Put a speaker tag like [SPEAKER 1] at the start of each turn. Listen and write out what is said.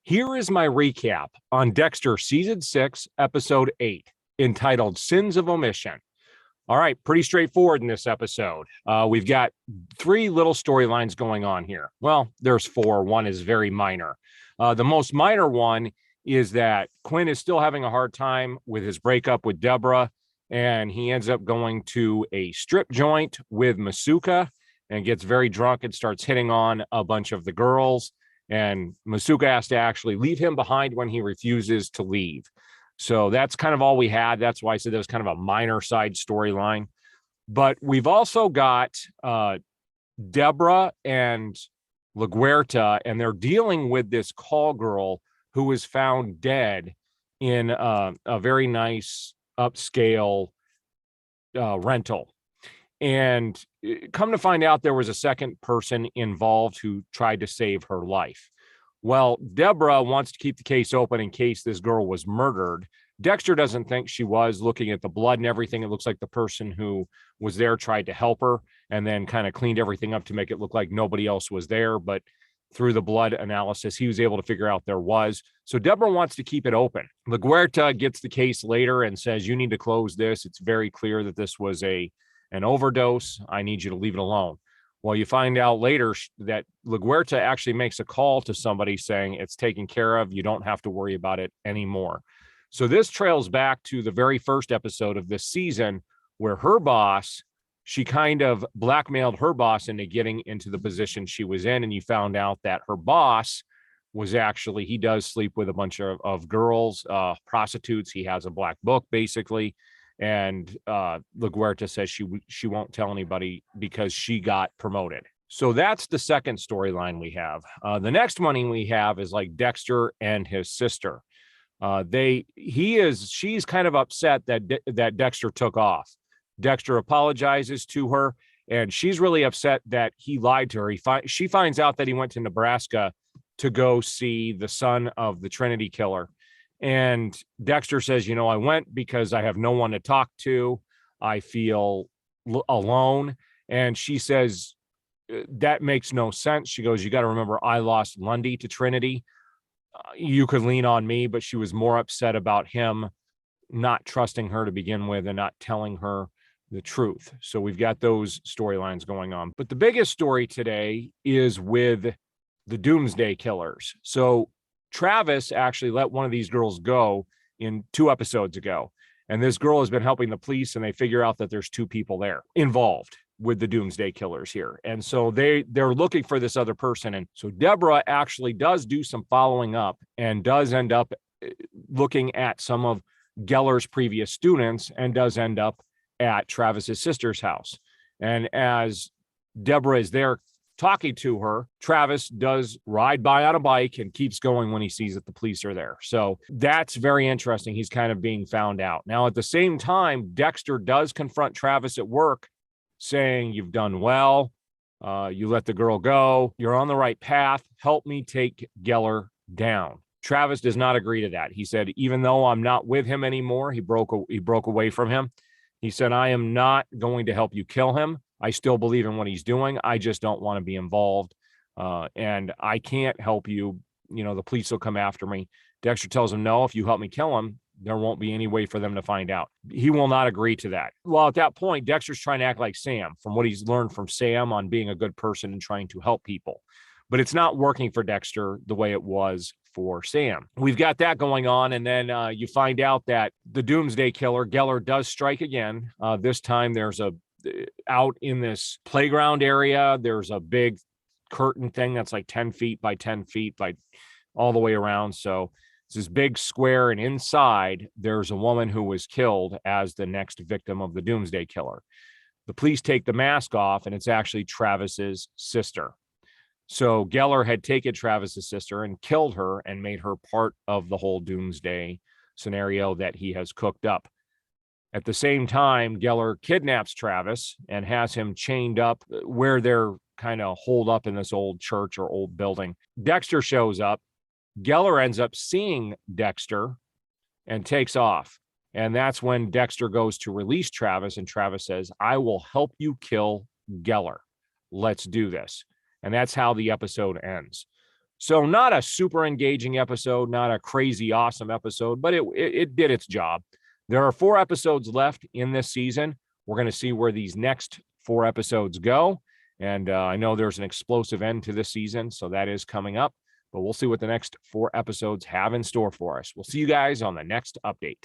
[SPEAKER 1] Here is my recap on Dexter Season 6, Episode 8, entitled Sins of Omission. All right, pretty straightforward in this episode. We've got three little storylines going on here. Well, there's four. One is very minor. The most minor one is that Quinn is still having a hard time with his breakup with Deborah, and he ends up going to a strip joint with Masuka and gets very drunk and starts hitting on a bunch of the girls. And Masuka has to actually leave him behind when he refuses to leave. So that's kind of all we had. That's why I said that was kind of a minor side storyline. But we've also got Deborah and LaGuerta, and they're dealing with this call girl who was found dead in a very nice upscale rental. And come to find out, there was a second person involved who tried to save her life. Well, Deborah wants to keep the case open in case this girl was murdered. Dexter doesn't think she was. Looking at the blood and everything, it looks like the person who was there tried to help her and then kind of cleaned everything up to make it look like nobody else was there. But through the blood analysis, he was able to figure out there was. So Deborah wants to keep it open. LaGuerta gets the case later and says, you need to close this. It's very clear that this was an overdose. I need you to leave it alone. Well, you find out later that LaGuerta actually makes a call to somebody saying it's taken care of. You don't have to worry about it anymore. So this trails back to the very first episode of this season where her boss, she kind of blackmailed her boss into getting into the position she was in. And you found out that her boss was actually, he does sleep with a bunch of girls, prostitutes. He has a black book, basically. And LaGuerta says she won't tell anybody because she got promoted. So that's the second storyline we have. The next one we have is like Dexter and his sister. She's kind of upset that Dexter took off. Dexter apologizes to her, and she's really upset that he lied to her. She finds out that he went to Nebraska to go see the son of the Trinity killer. And Dexter says, I went because I have no one to talk to. I feel alone. And she says, that makes no sense. She goes, you got to remember, I lost Lundy to Trinity. You could lean on me, but she was more upset about him not trusting her to begin with and not telling her the truth. So we've got those storylines going on. But the biggest story today is with the Doomsday Killers. So Travis actually let one of these girls go in 2 episodes ago. And this girl has been helping the police, and they figure out that there's 2 people there involved with the Doomsday Killers here. And so they're looking for this other person. And so Deborah actually does do some following up and does end up looking at some of Geller's previous students and does end up at Travis's sister's house. And as Deborah is there talking to her, Travis does ride by on a bike and keeps going when he sees that the police are there. So that's very interesting. He's kind of being found out. Now, at the same time, Dexter does confront Travis at work saying, you've done well. You let the girl go. You're on the right path. Help me take Geller down. Travis does not agree to that. He said, even though I'm not with him anymore, he broke away from him. He said, I am not going to help you kill him. I still believe in what he's doing. I just don't want to be involved. And I can't help you. The police will come after me. Dexter tells him, no, if you help me kill him, there won't be any way for them to find out. He will not agree to that. Well, at that point, Dexter's trying to act like Sam from what he's learned from Sam on being a good person and trying to help people. But it's not working for Dexter the way it was for Sam. We've got that going on. And then you find out that the Doomsday Killer, Geller, does strike again. This time there's out in this playground area, there's a big curtain thing that's like 10 feet by 10 feet by all the way around. So it's this big square, and inside there's a woman who was killed as the next victim of the Doomsday Killer. The police take the mask off, and it's actually Travis's sister. So Geller had taken Travis's sister and killed her and made her part of the whole Doomsday scenario that he has cooked up. At the same time, Geller kidnaps Travis and has him chained up where they're kind of holed up in this old church or old building. Dexter shows up. Geller ends up seeing Dexter and takes off. And that's when Dexter goes to release Travis, and Travis says, I will help you kill Geller. Let's do this. And that's how the episode ends. So not a super engaging episode, not a crazy awesome episode, but it did its job. There are 4 episodes left in this season. We're going to see where these next 4 episodes go. And I know there's an explosive end to this season, so that is coming up. But we'll see what the next 4 episodes have in store for us. We'll see you guys on the next update.